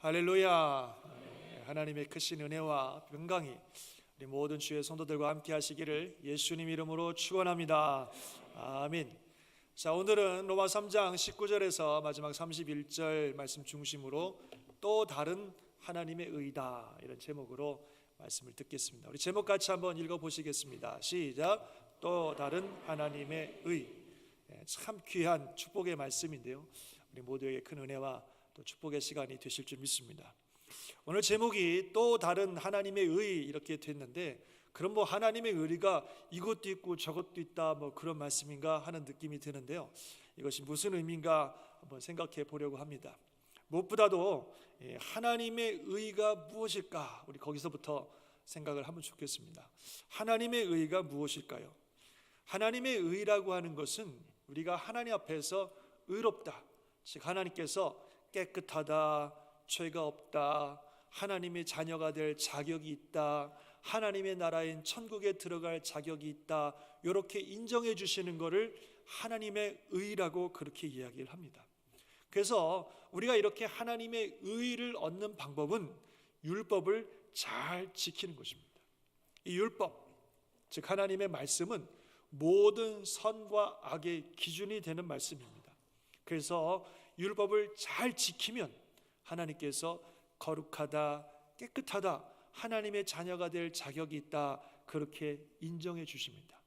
할렐루야. 하나님의 크신 은혜와 평강이 우리 모든 주의 성도들과 함께 하시기를 예수님 이름으로 축원합니다. 아멘. 자, 오늘은 로마 3장 19절에서 마지막 31절 말씀 중심으로 또 다른 하나님의 의다, 이런 제목으로 말씀을 듣겠습니다. 우리 제목 같이 한번 읽어보시겠습니다. 시작. 또 다른 하나님의 의. 참 귀한 축복의 말씀인데요, 우리 모두에게 큰 은혜와 또 축복의 시간이 되실 줄 믿습니다. 오늘 제목이 또 다른 하나님의 의 이렇게 됐는데, 그럼 뭐 하나님의 의가 이것도 있고 저것도 있다, 뭐 그런 말씀인가 하는 느낌이 드는데요, 이것이 무슨 의미인가 한번 생각해 보려고 합니다. 무엇보다도 하나님의 의가 무엇일까, 우리 거기서부터 생각을 하면 좋겠습니다. 하나님의 의가 무엇일까요? 하나님의 의라고 하는 것은 우리가 하나님 앞에서 의롭다, 즉 하나님께서 깨끗하다, 죄가 없다, 하나님의 자녀가 될 자격이 있다, 하나님의 나라인 천국에 들어갈 자격이 있다, 이렇게 인정해 주시는 것을 하나님의 의라고 그렇게 이야기를 합니다. 그래서 우리가 이렇게 하나님의 의를 얻는 방법은 율법을 잘 지키는 것입니다. 이 율법, 즉 하나님의 말씀은 모든 선과 악의 기준이 되는 말씀입니다. 그래서 율법을 잘 지키면 하나님께서 거룩하다, 깨끗하다, 하나님의 자녀가 될 자격이 있다, 그렇게 인정해 주십니다.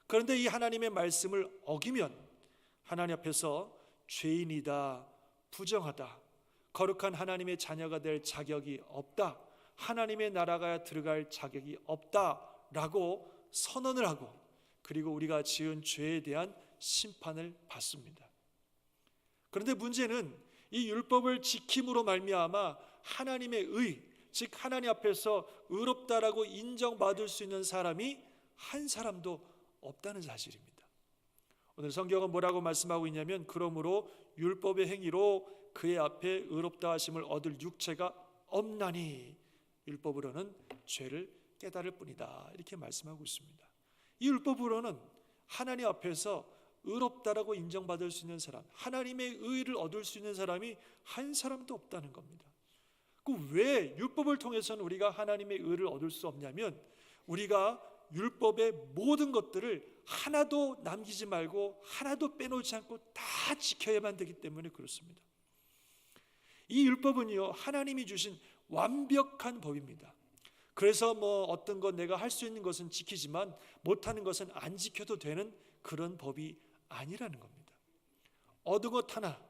그런데 이 하나님의 말씀을 어기면 하나님 앞에서 죄인이다, 부정하다, 거룩한 하나님의 자녀가 될 자격이 없다, 하나님의 나라가 들어갈 자격이 없다라고 선언을 하고, 그리고 우리가 지은 죄에 대한 심판을 받습니다. 그런데 문제는 이 율법을 지킴으로 말미암아 하나님의 의, 즉 하나님 앞에서 의롭다라고 인정받을 수 있는 사람이 한 사람도 없다는 사실입니다. 오늘 성경은 뭐라고 말씀하고 있냐면, 그러므로 율법의 행위로 그의 앞에 의롭다 하심을 얻을 육체가 없나니 율법으로는 죄를 깨달을 뿐이다, 이렇게 말씀하고 있습니다. 이 율법으로는 하나님 앞에서 의롭다라고 인정받을 수 있는 사람, 하나님의 의를 얻을 수 있는 사람이 한 사람도 없다는 겁니다. 왜 율법을 통해서는 우리가 하나님의 의를 얻을 수 없냐면, 우리가 율법의 모든 것들을 하나도 남기지 말고 하나도 빼놓지 않고 다 지켜야만 되기 때문에 그렇습니다. 이 율법은요, 하나님이 주신 완벽한 법입니다. 그래서 뭐 어떤 것 내가 할 수 있는 것은 지키지만 못하는 것은 안 지켜도 되는 그런 법이 아니라는 겁니다. 어느 것 하나,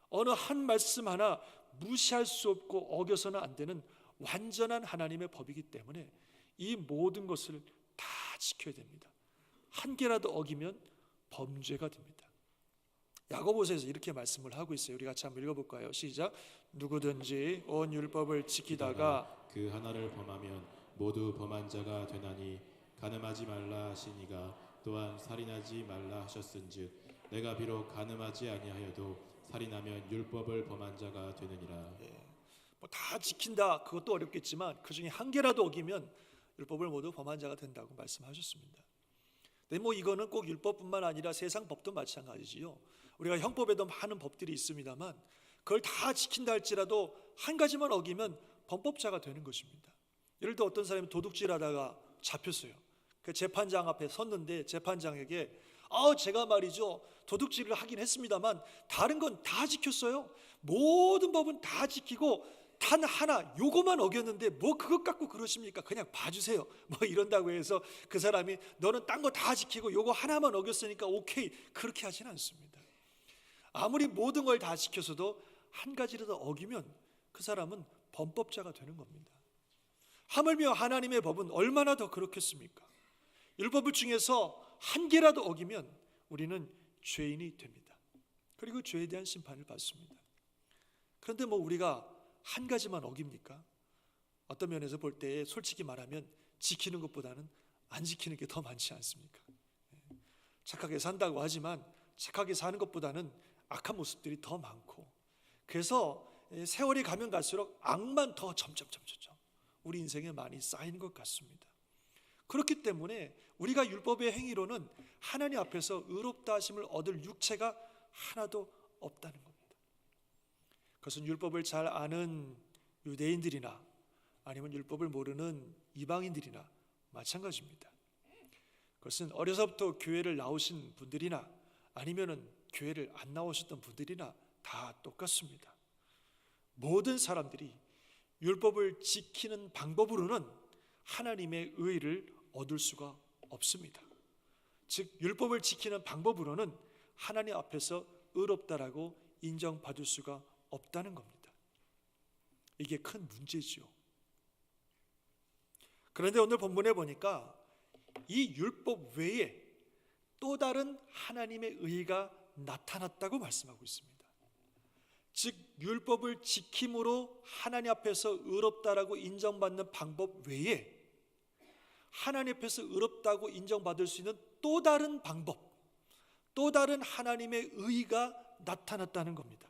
어느 한 말씀 하나 무시할 수 없고 어겨서는 안 되는 완전한 하나님의 법이기 때문에 이 모든 것을 다 지켜야 됩니다. 한 개라도 어기면 범죄가 됩니다. 야고보서에서 이렇게 말씀을 하고 있어요. 우리 같이 한번 읽어볼까요? 시작. 누구든지 온 율법을 지키다가 그 하나를 범하면 모두 범한 자가 되나니, 간음하지 말라 하시니가 또한 살인하지 말라 하셨은즉 내가 비록 간음하지 아니하여도 살인하면 율법을 범한 자가 되느니라. 다 지킨다, 그것도 어렵겠지만 그 중에 한 개라도 어기면 율법을 모두 범한 자가 된다고 말씀하셨습니다. 근데 뭐 이거는 꼭 율법뿐만 아니라 세상 법도 마찬가지지요. 우리가 형법에도 많은 법들이 있습니다만 그걸 다 지킨다 할지라도 한 가지만 어기면 범법자가 되는 것입니다. 예를 들어 어떤 사람이 도둑질하다가 잡혔어요. 그 재판장 앞에 섰는데 재판장에게 제가 말이죠, 도둑질을 하긴 했습니다만 다른 건 다 지켰어요. 모든 법은 다 지키고 단 하나 요거만 어겼는데 뭐 그것 갖고 그러십니까? 그냥 봐주세요, 뭐 이런다고 해서 그 사람이 너는 딴 거 다 지키고 요거 하나만 어겼으니까 오케이, 그렇게 하진 않습니다. 아무리 모든 걸 다 지켜서도 한 가지라도 어기면 그 사람은 범법자가 되는 겁니다. 하물며 하나님의 법은 얼마나 더 그렇겠습니까? 율법 중에서 한 개라도 어기면 우리는 죄인이 됩니다. 그리고 죄에 대한 심판을 받습니다. 그런데 뭐 우리가 한 가지만 어깁니까? 어떤 면에서 볼 때 솔직히 말하면 지키는 것보다는 안 지키는 게 더 많지 않습니까? 착하게 산다고 하지만 착하게 사는 것보다는 악한 모습들이 더 많고, 그래서 세월이 가면 갈수록 악만 더 점점 우리 인생에 많이 쌓이는 것 같습니다. 그렇기 때문에 우리가 율법의 행위로는 하나님 앞에서 의롭다 하심을 얻을 육체가 하나도 없다는 겁니다. 그것은 율법을 잘 아는 유대인들이나 아니면 율법을 모르는 이방인들이나 마찬가지입니다. 그것은 어려서부터 교회를 나오신 분들이나 아니면은 교회를 안 나오셨던 분들이나 다 똑같습니다. 모든 사람들이 율법을 지키는 방법으로는 하나님의 의를 얻을 수가 없습니다. 즉 율법을 지키는 방법으로는 하나님 앞에서 의롭다라고 인정받을 수가 없다는 겁니다. 이게 큰 문제죠. 그런데 오늘 본문에 보니까 이 율법 외에 또 다른 하나님의 의가 나타났다고 말씀하고 있습니다. 즉 율법을 지킴으로 하나님 앞에서 의롭다라고 인정받는 방법 외에 하나님 앞에서 의롭다고 인정받을 수 있는 또 다른 방법, 또 다른 하나님의 의가 나타났다는 겁니다.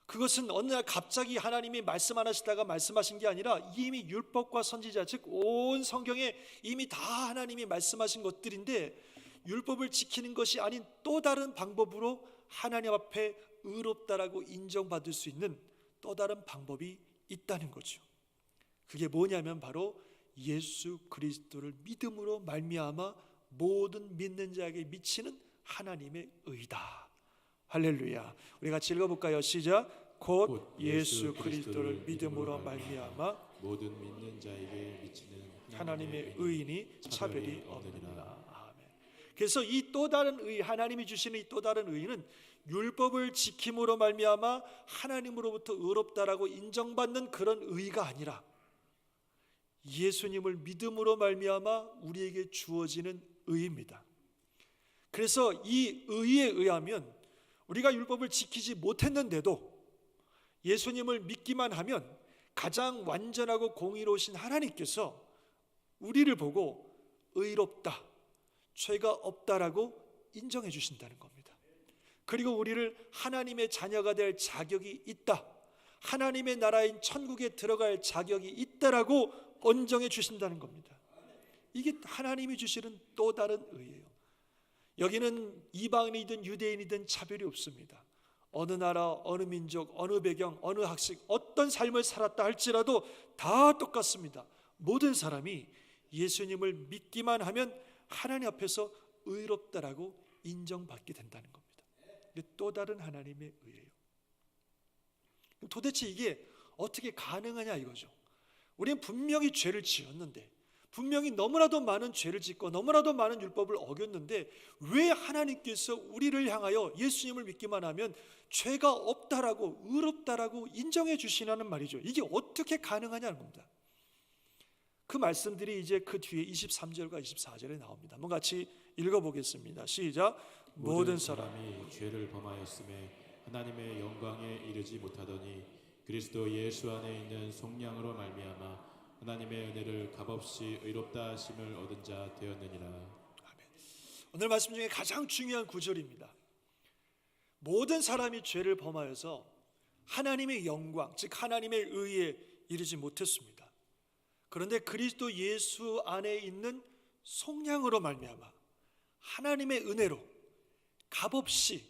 그것은 어느 날 갑자기 하나님이 말씀 안 하시다가 말씀하신 게 아니라 이미 율법과 선지자, 즉 온 성경에 이미 다 하나님이 말씀하신 것들인데 율법을 지키는 것이 아닌 또 다른 방법으로 하나님 앞에 의롭다라고 인정받을 수 있는 또 다른 방법이 있다는 거죠. 그게 뭐냐면 바로 예수 그리스도를 믿음으로 말미암아 모든 믿는 자에게 미치는 하나님의 의다. 할렐루야. 우리 같이 읽어볼까요? 시작. 곧 예수 그리스도를 믿음으로 말미암아 모든 믿는 자에게 미치는 하나님의 의인이 차별이 없느니라. 아멘. 그래서 이 또 다른 의, 하나님이 주시는 이 또 다른 의는 율법을 지킴으로 말미암아 하나님으로부터 의롭다라고 인정받는 그런 의가 아니라 예수님을 믿음으로 말미암아 우리에게 주어지는 의입니다. 그래서 이 의에 의하면 우리가 율법을 지키지 못했는데도 예수님을 믿기만 하면 가장 완전하고 공의로우신 하나님께서 우리를 보고 의롭다, 죄가 없다라고 인정해 주신다는 겁니다. 그리고 우리를 하나님의 자녀가 될 자격이 있다, 하나님의 나라인 천국에 들어갈 자격이 있다라고 인정해 주신다는 겁니다. 이게 하나님이 주시는 또 다른 의예요. 여기는 이방인이든 유대인이든 차별이 없습니다. 어느 나라, 어느 민족, 어느 배경, 어느 학식, 어떤 삶을 살았다 할지라도 다 똑같습니다. 모든 사람이 예수님을 믿기만 하면 하나님 앞에서 의롭다라고 인정받게 된다는 겁니다. 이게 또 다른 하나님의 의예요. 도대체 이게 어떻게 가능하냐 이거죠. 우리는 분명히 죄를 지었는데, 분명히 너무나도 많은 죄를 짓고 너무나도 많은 율법을 어겼는데 왜 하나님께서 우리를 향하여 예수님을 믿기만 하면 죄가 없다라고 의롭다라고 인정해 주시냐는 말이죠. 이게 어떻게 가능하냐는 겁니다. 그 말씀들이 이제 그 뒤에 23절과 24절에 나옵니다. 한번 같이 읽어보겠습니다. 시작. 모든 사람이 죄를 범하였음에 하나님의 영광에 이르지 못하더니 그리스도 예수 안에 있는 속량으로 말미암아 하나님의 은혜를 값없이 의롭다 하심을 얻은 자 되었느니라. 아멘. 오늘 말씀 중에 가장 중요한 구절입니다. 모든 사람이 죄를 범하여서 하나님의 영광, 즉 하나님의 의에 이르지 못했습니다. 그런데 그리스도 예수 안에 있는 속량으로 말미암아 하나님의 은혜로 값없이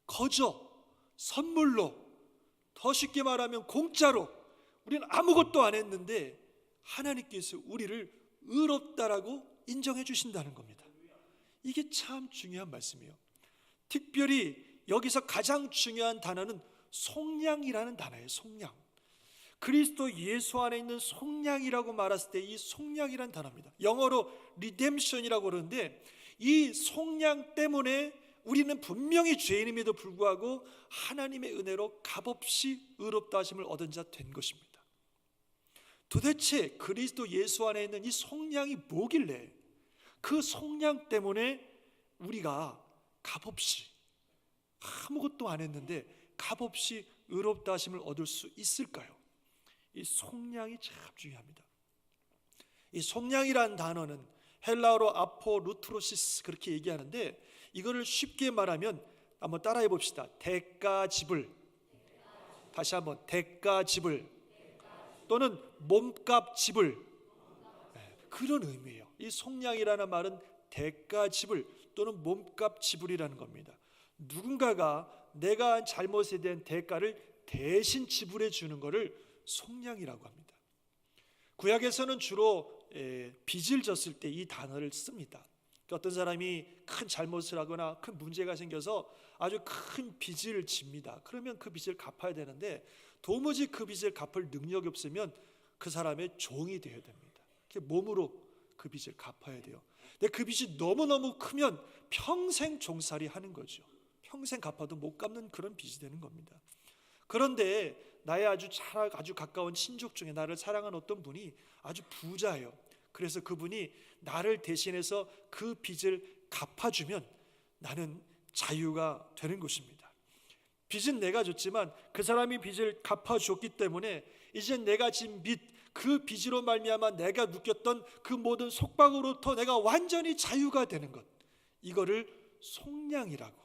거저 선물로, 더 쉽게 말하면 공짜로 우리는 아무것도 안 했는데 하나님께서 우리를 의롭다라고 인정해 주신다는 겁니다. 이게 참 중요한 말씀이에요. 특별히 여기서 가장 중요한 단어는 속량이라는 단어예요. 속량. 그리스도 예수 안에 있는 속량이라고 말했을 때 이 속량이라는 단어입니다. 영어로 redemption이라고 그러는데 이 속량 때문에 우리는 분명히 죄인임에도 불구하고 하나님의 은혜로 값없이 의롭다 하심을 얻은 자 된 것입니다. 도대체 그리스도 예수 안에 있는 이 속량이 뭐길래 그 속량 때문에 우리가 값없이 아무것도 안 했는데 값없이 의롭다 하심을 얻을 수 있을까요? 이 속량이 참 중요합니다. 이 속량이라는 단어는 헬라어로 아포루트로시스 그렇게 얘기하는데 이거를 쉽게 말하면 한번 따라해 봅시다. 대가 지불. 다시 한번 대가 지불 또는 몸값 지불. 그런 의미예요. 이 속량이라는 말은 대가 지불 또는 몸값 지불이라는 겁니다. 누군가가 내가 한 잘못에 대한 대가를 대신 지불해 주는 것을 속량이라고 합니다. 구약에서는 주로 빚을 졌을 때 이 단어를 씁니다. 어떤 사람이 큰 잘못을 하거나 큰 문제가 생겨서 아주 큰 빚을 집니다. 그러면 그 빚을 갚아야 되는데 도무지 그 빚을 갚을 능력이 없으면 그 사람의 종이 되어야 됩니다. 몸으로 그 빚을 갚아야 돼요. 근데 그 빚이 너무너무 크면 평생 종살이 하는 거죠. 평생 갚아도 못 갚는 그런 빚이 되는 겁니다. 그런데 나의 아주 가까운 친족 중에 나를 사랑하는 어떤 분이 아주 부자예요. 그래서 그분이 나를 대신해서 그 빚을 갚아주면 나는 자유가 되는 것입니다. 빚은 내가 줬지만 그 사람이 빚을 갚아줬기 때문에 이제 내가 진 빚, 그 빚으로 말미암아 내가 느꼈던 그 모든 속박으로부터 내가 완전히 자유가 되는 것, 이거를 속량이라고,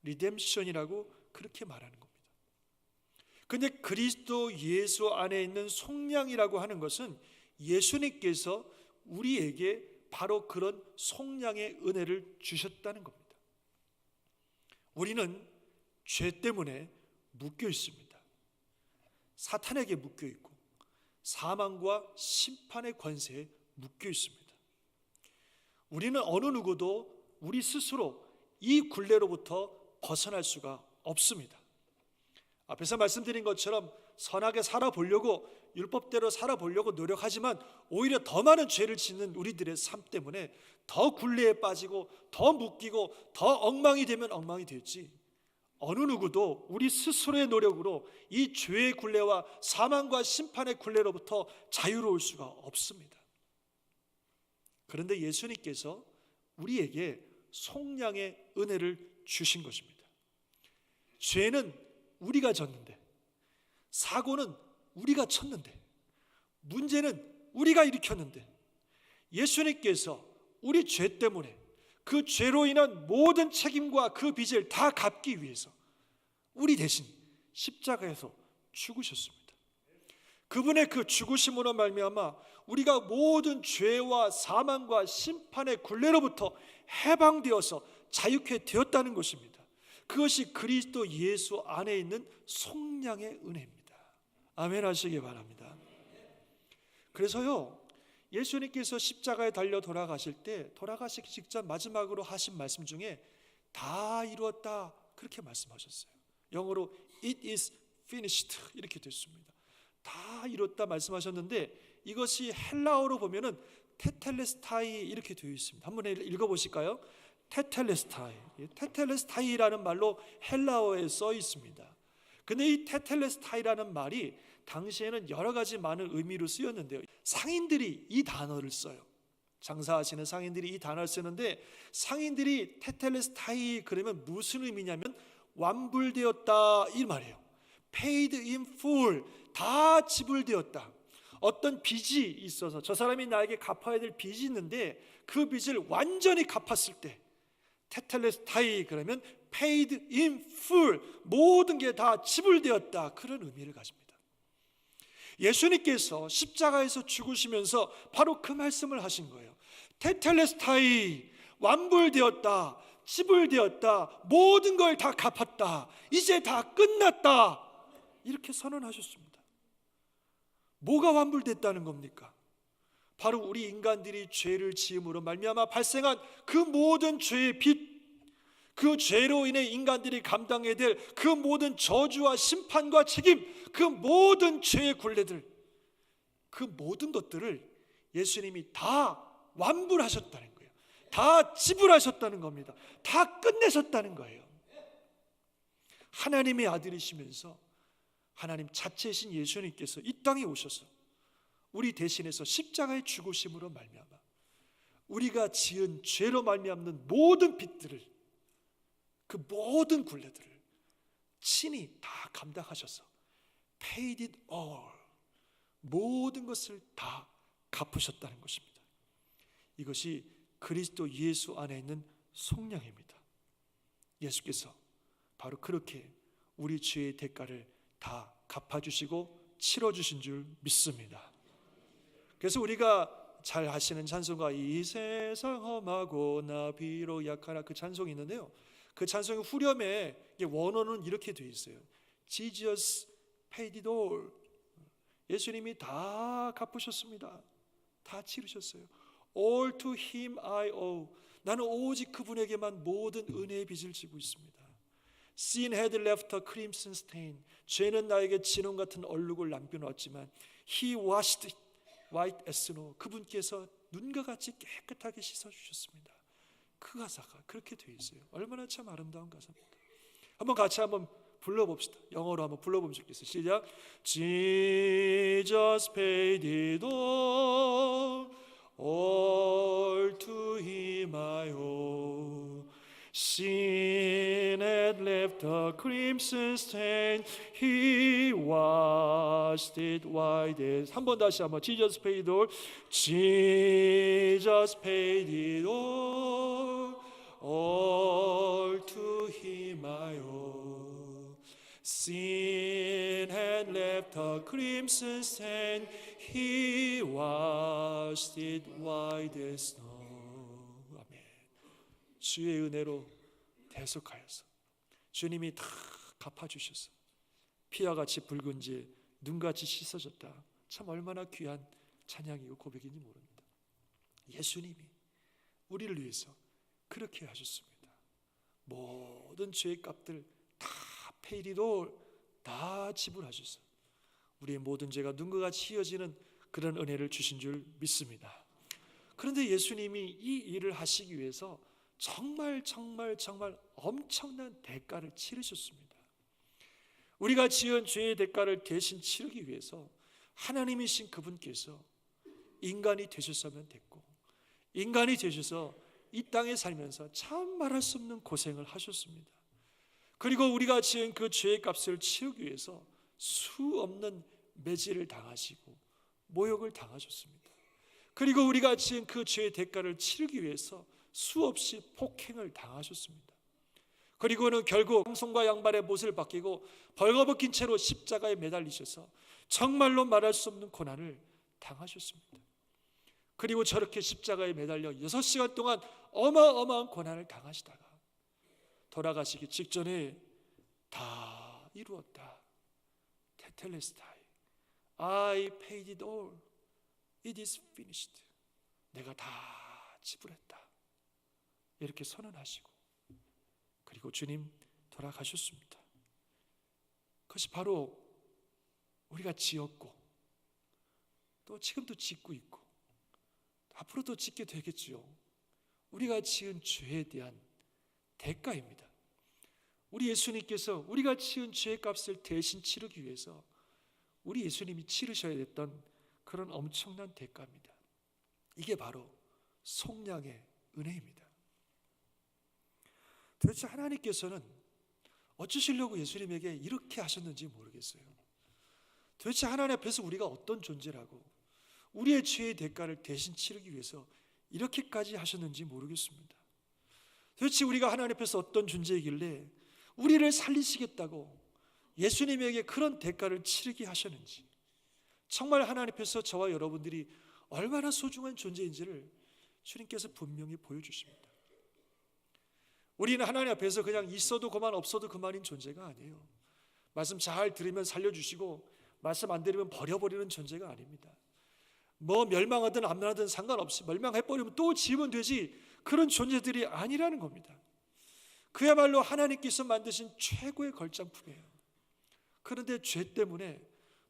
리뎀션이라고 그렇게 말하는 겁니다. 근데 그리스도 예수 안에 있는 속량이라고 하는 것은 예수님께서 우리에게 바로 그런 속량의 은혜를 주셨다는 겁니다. 우리는 죄 때문에 묶여 있습니다. 사탄에게 묶여 있고 사망과 심판의 권세에 묶여 있습니다. 우리는 어느 누구도 우리 스스로 이 굴레로부터 벗어날 수가 없습니다. 앞에서 말씀드린 것처럼 선하게 살아보려고, 율법대로 살아보려고 노력하지만 오히려 더 많은 죄를 짓는 우리들의 삶 때문에 더 굴레에 빠지고 더 묶이고 더 엉망이 되면 엉망이 되지, 어느 누구도 우리 스스로의 노력으로 이 죄의 굴레와 사망과 심판의 굴레로부터 자유로울 수가 없습니다. 그런데 예수님께서 우리에게 속량의 은혜를 주신 것입니다. 죄는 우리가 졌는데, 사고는 우리가 쳤는데, 문제는 우리가 일으켰는데, 예수님께서 우리 죄 때문에 그 죄로 인한 모든 책임과 그 빚을 다 갚기 위해서 우리 대신 십자가에서 죽으셨습니다. 그분의 그 죽으심으로 말미암아 우리가 모든 죄와 사망과 심판의 굴레로부터 해방되어서 자유케 되었다는 것입니다. 그것이 그리스도 예수 안에 있는 속량의 은혜입니다. 아멘 하시기 바랍니다. 그래서요, 예수님께서 십자가에 달려 돌아가실 때, 돌아가시기 직전 마지막으로 하신 말씀 중에 다 이루었다 그렇게 말씀하셨어요. 영어로 It is finished 이렇게 됐습니다. 다 이뤘다 말씀하셨는데 이것이 헬라어로 보면은 테텔레스타이 이렇게 되어 있습니다. 한번 읽어보실까요? 테텔레스타이. 테텔레스타이라는 말로 헬라어에 써 있습니다. 근데 이 테텔레스타이라는 말이 당시에는 여러 가지 많은 의미로 쓰였는데요, 상인들이 이 단어를 써요. 장사하시는 상인들이 이 단어를 쓰는데, 상인들이 테텔레스타이 그러면 무슨 의미냐면 완불되었다 이 말이에요. Paid in full, 다 지불되었다. 어떤 빚이 있어서 저 사람이 나에게 갚아야 될 빚이 있는데 그 빚을 완전히 갚았을 때 테텔레스타이 그러면 paid in full, 모든 게 다 지불되었다, 그런 의미를 가집니다. 예수님께서 십자가에서 죽으시면서 바로 그 말씀을 하신 거예요. 테텔레스타이, 완불되었다, 지불되었다, 모든 걸 다 갚았다, 이제 다 끝났다, 이렇게 선언하셨습니다. 뭐가 완불됐다는 겁니까? 바로 우리 인간들이 죄를 지음으로 말미암아 발생한 그 모든 죄의 빚, 그 죄로 인해 인간들이 감당해야 될 그 모든 저주와 심판과 책임, 그 모든 죄의 굴레들, 그 모든 것들을 예수님이 다 완불하셨다는 거예요. 다 지불하셨다는 겁니다. 다 끝내셨다는 거예요. 하나님의 아들이시면서 하나님 자체이신 예수님께서 이 땅에 오셔서 우리 대신해서 십자가의 죽으심으로 말미암아 우리가 지은 죄로 말미암는 모든 빚들을, 그 모든 굴레들을 친히 다 감당하셔서 paid it all, 모든 것을 다 갚으셨다는 것입니다. 이것이 그리스도 예수 안에 있는 속량입니다. 예수께서 바로 그렇게 우리 죄의 대가를 다 갚아주시고 치러주신 줄 믿습니다. 그래서 우리가 잘 아시는 찬송가, 이 세상 험하고 나 비록 약하나, 그 찬송이 있는데요, 그 찬송의 후렴에 원어는 이렇게 되어 있어요. Jesus paid it all. 예수님이 다 갚으셨습니다. 다 치르셨어요. All to him I owe. 나는 오직 그분에게만 모든 은혜의 빚을 지고 있습니다. Sin had left a crimson stain. 죄는 나에게 진홍 같은 얼룩을 남겨놓았지만 He washed it white as snow. 그분께서 눈과 같이 깨끗하게 씻어주셨습니다. 그 가사가 그렇게 되어 있어요. 얼마나 참 아름다운 가사입니다. 한번 같이 한번 불러봅시다. 영어로 한번 불러보면 좋겠어요. 시작. Jesus paid it all to him I owe. Sin had left a crimson stain. He washed it white as. 한 번 다시 한번. Jesus paid it all. Jesus paid it all to him I owe. Sin had left a crimson stain. He washed it white as snow. 아멘. 주의 은혜로 대속하여서 주님이 다 갚아주셔서 피와 같이 붉은 죄 눈같이 씻어졌다. 참 얼마나 귀한 찬양이고 고백인지 모릅니다. 예수님이 우리를 위해서 그렇게 하셨습니다. 모든 죄의 값들 다 페이리도 다 지불하셔서 우리의 모든 죄가 눈과 같이 휘어지는 그런 은혜를 주신 줄 믿습니다. 그런데 예수님이 이 일을 하시기 위해서 정말 엄청난 대가를 치르셨습니다. 우리가 지은 죄의 대가를 대신 치르기 위해서 하나님이신 그분께서 인간이 되셨으면 됐고 인간이 되셔서 이 땅에 살면서 참 말할 수 없는 고생을 하셨습니다. 그리고 우리가 지은 그 죄의 값을 치르기 위해서 수 없는 매질을 당하시고 모욕을 당하셨습니다. 그리고 우리가 지은 그 죄의 대가를 치르기 위해서 수없이 폭행을 당하셨습니다. 그리고는 결국 양손과 양발의 못을 벗기고 벌거벗긴 채로 십자가에 매달리셔서 정말로 말할 수 없는 고난을 당하셨습니다. 그리고 저렇게 십자가에 매달려 6시간 동안 어마어마한 고난을 당하시다가 돌아가시기 직전에 다 이루었다. 테텔레스타이. I paid it all. It is finished. 내가 다 지불했다. 이렇게 선언하시고 그리고 주님 돌아가셨습니다. 그것이 바로 우리가 지었고 또 지금도 짓고 있고 앞으로도 짓게 되겠지요. 우리가 지은 죄에 대한 대가입니다. 우리 예수님께서 우리가 지은 죄의 값을 대신 치르기 위해서 우리 예수님이 치르셔야 됐던 그런 엄청난 대가입니다. 이게 바로 속량의 은혜입니다. 도대체 하나님께서는 어쩌시려고 예수님에게 이렇게 하셨는지 모르겠어요. 도대체 하나님 앞에서 우리가 어떤 존재라고 우리의 죄의 대가를 대신 치르기 위해서 이렇게까지 하셨는지 모르겠습니다. 도대체 우리가 하나님 앞에서 어떤 존재이길래 우리를 살리시겠다고 예수님에게 그런 대가를 치르게 하셨는지, 정말 하나님 앞에서 저와 여러분들이 얼마나 소중한 존재인지를 주님께서 분명히 보여주십니다. 우리는 하나님 앞에서 그냥 있어도 그만 없어도 그만인 존재가 아니에요. 말씀 잘 들으면 살려주시고 말씀 안 들으면 버려버리는 존재가 아닙니다. 뭐 멸망하든 안 멸하든 상관없이 멸망해버리면 또 지으면 되지, 그런 존재들이 아니라는 겁니다. 그야말로 하나님께서 만드신 최고의 걸작품이에요. 그런데 죄 때문에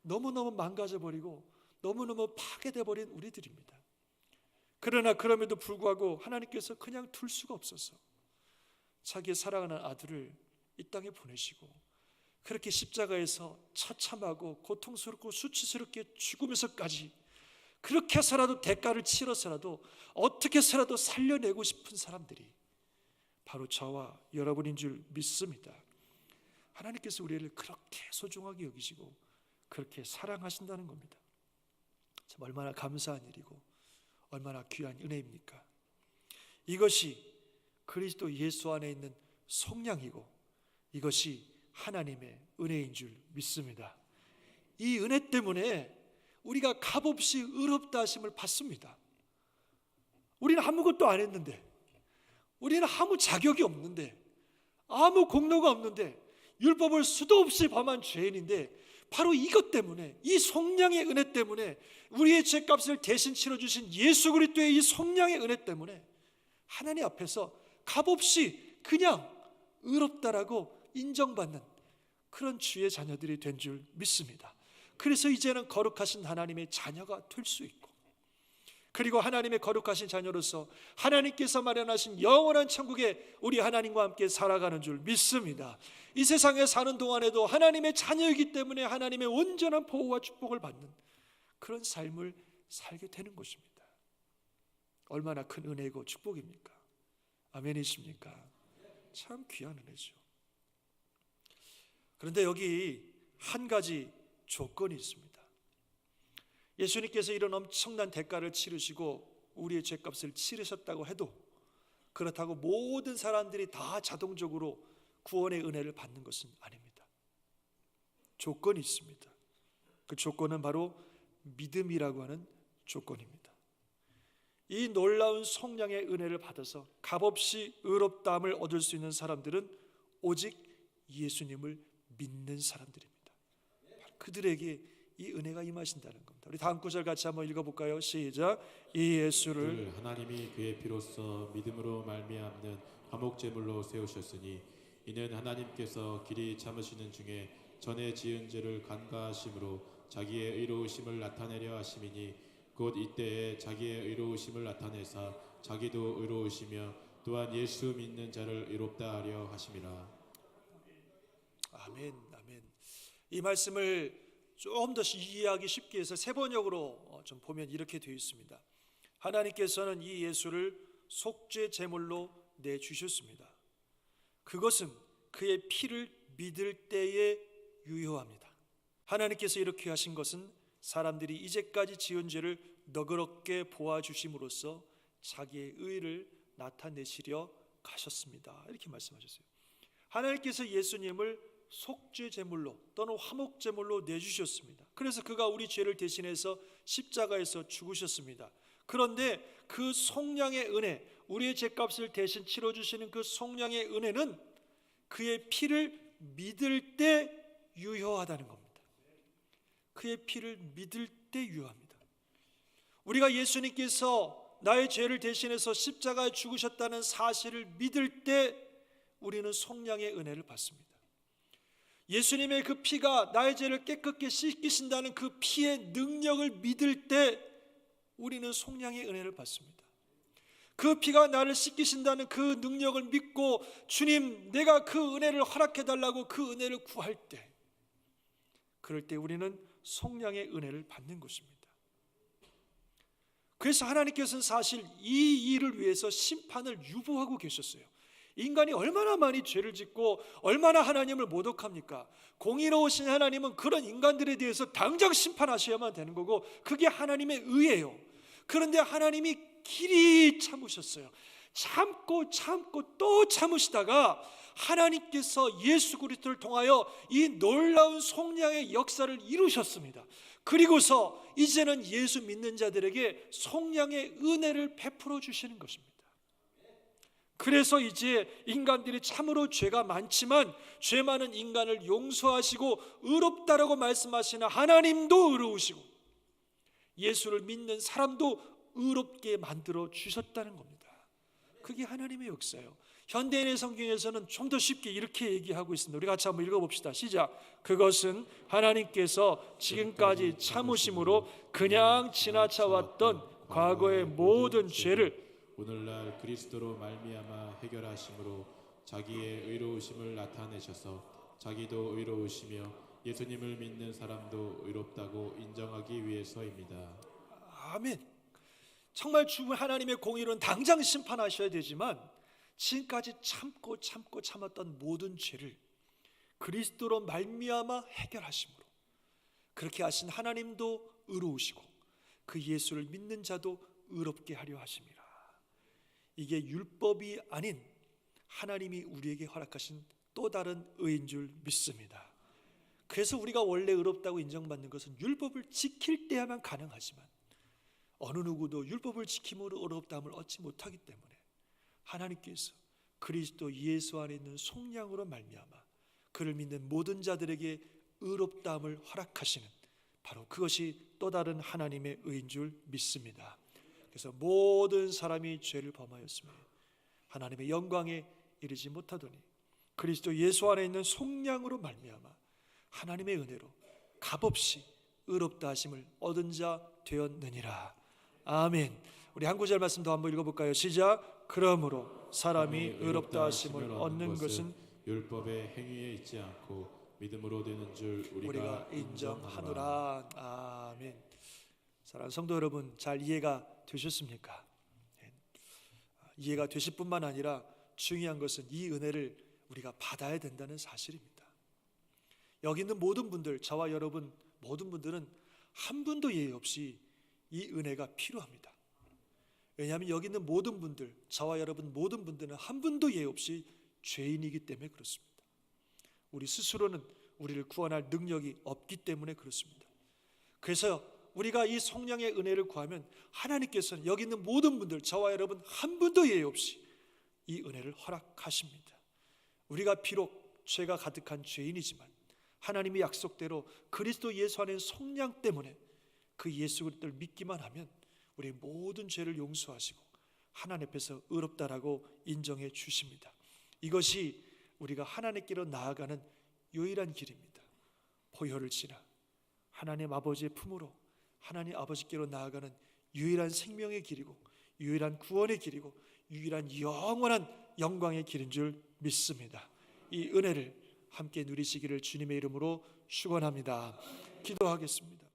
너무너무 망가져버리고 너무너무 파괴돼버린 우리들입니다. 그러나 그럼에도 불구하고 하나님께서 그냥 둘 수가 없어서 자기의 사랑하는 아들을 이 땅에 보내시고 그렇게 십자가에서 처참하고 고통스럽고 수치스럽게 죽으면서까지 그렇게 해서라도 대가를 치러서라도 어떻게 해서라도 살려내고 싶은 사람들이 바로 저와 여러분인 줄 믿습니다. 하나님께서 우리를 그렇게 소중하게 여기시고 그렇게 사랑하신다는 겁니다. 참 얼마나 감사한 일이고 얼마나 귀한 은혜입니까? 이것이 그리스도 예수 안에 있는 속량이고 이것이 하나님의 은혜인 줄 믿습니다. 이 은혜 때문에 우리가 값없이 의롭다 하심을 받습니다. 우리는 아무것도 안 했는데, 우리는 아무 자격이 없는데, 아무 공로가 없는데, 율법을 수도 없이 범한 죄인인데 바로 이것 때문에, 이 속량의 은혜 때문에, 우리의 죄값을 대신 치러주신 예수 그리스도의 이 속량의 은혜 때문에 하나님 앞에서 값없이 그냥 의롭다라고 인정받는 그런 주의 자녀들이 된 줄 믿습니다. 그래서 이제는 거룩하신 하나님의 자녀가 될 수 있고, 그리고 하나님의 거룩하신 자녀로서 하나님께서 마련하신 영원한 천국에 우리 하나님과 함께 살아가는 줄 믿습니다. 이 세상에 사는 동안에도 하나님의 자녀이기 때문에 하나님의 온전한 보호와 축복을 받는 그런 삶을 살게 되는 것입니다. 얼마나 큰 은혜고 축복입니까? 아멘이십니까? 참 귀한 은혜죠. 그런데 여기 한 가지 조건이 있습니다. 예수님께서 이런 엄청난 대가를 치르시고 우리의 죄값을 치르셨다고 해도, 그렇다고 모든 사람들이 다 자동적으로 구원의 은혜를 받는 것은 아닙니다. 조건이 있습니다. 그 조건은 바로 믿음이라고 하는 조건입니다. 이 놀라운 속량의 은혜를 받아서 값없이 의롭다함을 얻을 수 있는 사람들은 오직 예수님을 믿는 사람들입니다. 그들에게 이 은혜가 임하신다는 겁니다. 우리 다음 구절 같이 한번 읽어볼까요? 시작. 이 예수를 하나님이 그의 피로써 믿음으로 말미암는 화목제물로 세우셨으니 이는 하나님께서 길이 참으시는 중에 전에 지은 죄를 간과하심으로 자기의 의로우심을 나타내려 하심이니 곧 이때에 자기의 의로우심을 나타내사 자기도 의로우시며 또한 예수 믿는 자를 의롭다 하려 하심이라. 아멘, 아멘. 이 말씀을 좀 더 이해하기 쉽게 해서 세 번역으로 좀 보면 이렇게 되어 있습니다. 하나님께서는 이 예수를 속죄 제물로 내주셨습니다. 그것은 그의 피를 믿을 때에 유효합니다. 하나님께서 이렇게 하신 것은 사람들이 이제까지 지은 죄를 너그럽게 보아주심으로써 자기의 의를 나타내시려 가셨습니다. 이렇게 말씀하셨어요. 하나님께서 예수님을 속죄 제물로 또는 화목 제물로 내주셨습니다. 그래서 그가 우리 죄를 대신해서 십자가에서 죽으셨습니다. 그런데 그 속량의 은혜, 우리의 죄값을 대신 치러주시는 그 속량의 은혜는 그의 피를 믿을 때 유효하다는 겁니다. 그의 피를 믿을 때 유효합니다. 우리가 예수님께서 나의 죄를 대신해서 십자가에 죽으셨다는 사실을 믿을 때 우리는 속량의 은혜를 받습니다. 예수님의 그 피가 나의 죄를 깨끗게 씻기신다는 그 피의 능력을 믿을 때 우리는 속량의 은혜를 받습니다. 그 피가 나를 씻기신다는 그 능력을 믿고 주님 내가 그 은혜를 허락해달라고 그 은혜를 구할 때, 그럴 때 우리는 속량의 은혜를 받는 것입니다. 그래서 하나님께서는 사실 이 일을 위해서 심판을 유보하고 계셨어요. 인간이 얼마나 많이 죄를 짓고 얼마나 하나님을 모독합니까? 공의로우신 하나님은 그런 인간들에 대해서 당장 심판하셔야만 되는 거고 그게 하나님의 의예요. 그런데 하나님이 길이 참으셨어요. 참고 또 참으시다가 하나님께서 예수 그리스도를 통하여 이 놀라운 속량의 역사를 이루셨습니다. 그리고서 이제는 예수 믿는 자들에게 속량의 은혜를 베풀어 주시는 것입니다. 그래서 이제 인간들이 참으로 죄가 많지만 죄 많은 인간을 용서하시고 의롭다라고 말씀하시는 하나님도 의로우시고 예수를 믿는 사람도 의롭게 만들어 주셨다는 겁니다. 그게 하나님의 역사예요. 현대인의 성경에서는 좀 더 쉽게 이렇게 얘기하고 있습니다. 우리 같이 한번 읽어봅시다. 시작. 그것은 하나님께서 지금까지 참으심으로 그냥 지나쳐왔던 과거의 모든 죄를 오늘날 그리스도로 말미암아 해결하심으로 자기의 의로우심을 나타내셔서 자기도 의로우시며 예수님을 믿는 사람도 의롭다고 인정하기 위해서입니다. 아멘. 정말 주 하나님의 공의로는 당장 심판하셔야 되지만 지금까지 참고 참았던 모든 죄를 그리스도로 말미암아 해결하심으로 그렇게 하신 하나님도 의로우시고 그 예수를 믿는 자도 의롭게 하려 하심이라. 이게 율법이 아닌 하나님이 우리에게 허락하신 또 다른 의인 줄 믿습니다. 그래서 우리가 원래 의롭다고 인정받는 것은 율법을 지킬 때야만 가능하지만 어느 누구도 율법을 지킴으로 의롭다함을 얻지 못하기 때문에 하나님께서 그리스도 예수 안에 있는 속량으로 말미암아 그를 믿는 모든 자들에게 의롭다함을 허락하시는 바로 그것이 또 다른 하나님의 의인 줄 믿습니다. 그래서 모든 사람이 죄를 범하였으며 하나님의 영광에 이르지 못하더니 그리스도 예수 안에 있는 속량으로 말미암아 하나님의 은혜로 값없이 의롭다 하심을 얻은 자 되었느니라. 아멘. 우리 한 구절 말씀 더 한번 읽어볼까요? 시작. 그러므로 사람이 의롭다 하심을 얻는 것은 율법의 행위에 있지 않고 믿음으로 되는 줄 우리가 인정하노라. 아멘. 사랑하는 성도 여러분, 잘 이해가 되셨습니까? 이해가 되실 뿐만 아니라 중요한 것은 이 은혜를 우리가 받아야 된다는 사실입니다. 여기 있는 모든 분들, 저와 여러분 모든 분들은 한 분도 예외 없이 이 은혜가 필요합니다. 왜냐하면 여기 있는 모든 분들, 저와 여러분 모든 분들은 한 분도 예외 없이 죄인이기 때문에 그렇습니다. 우리 스스로는 우리를 구원할 능력이 없기 때문에 그렇습니다. 그래서 우리가 이 성령의 은혜를 구하면 하나님께서는 여기 있는 모든 분들, 저와 여러분 한 분도 예외 없이 이 은혜를 허락하십니다. 우리가 비록 죄가 가득한 죄인이지만 하나님의 약속대로 그리스도 예수 안에 성령 때문에 그 예수 그리스도를 믿기만 하면 우리 모든 죄를 용서하시고 하나님 앞에서 의롭다라고 인정해 주십니다. 이것이 우리가 하나님께로 나아가는 유일한 길입니다. 보혈을 지나 하나님 아버지의 품으로 하나님 아버지께로 나아가는 유일한 생명의 길이고 유일한 구원의 길이고 유일한 영원한 영광의 길인 줄 믿습니다. 이 은혜를 함께 누리시기를 주님의 이름으로 축원합니다. 기도하겠습니다.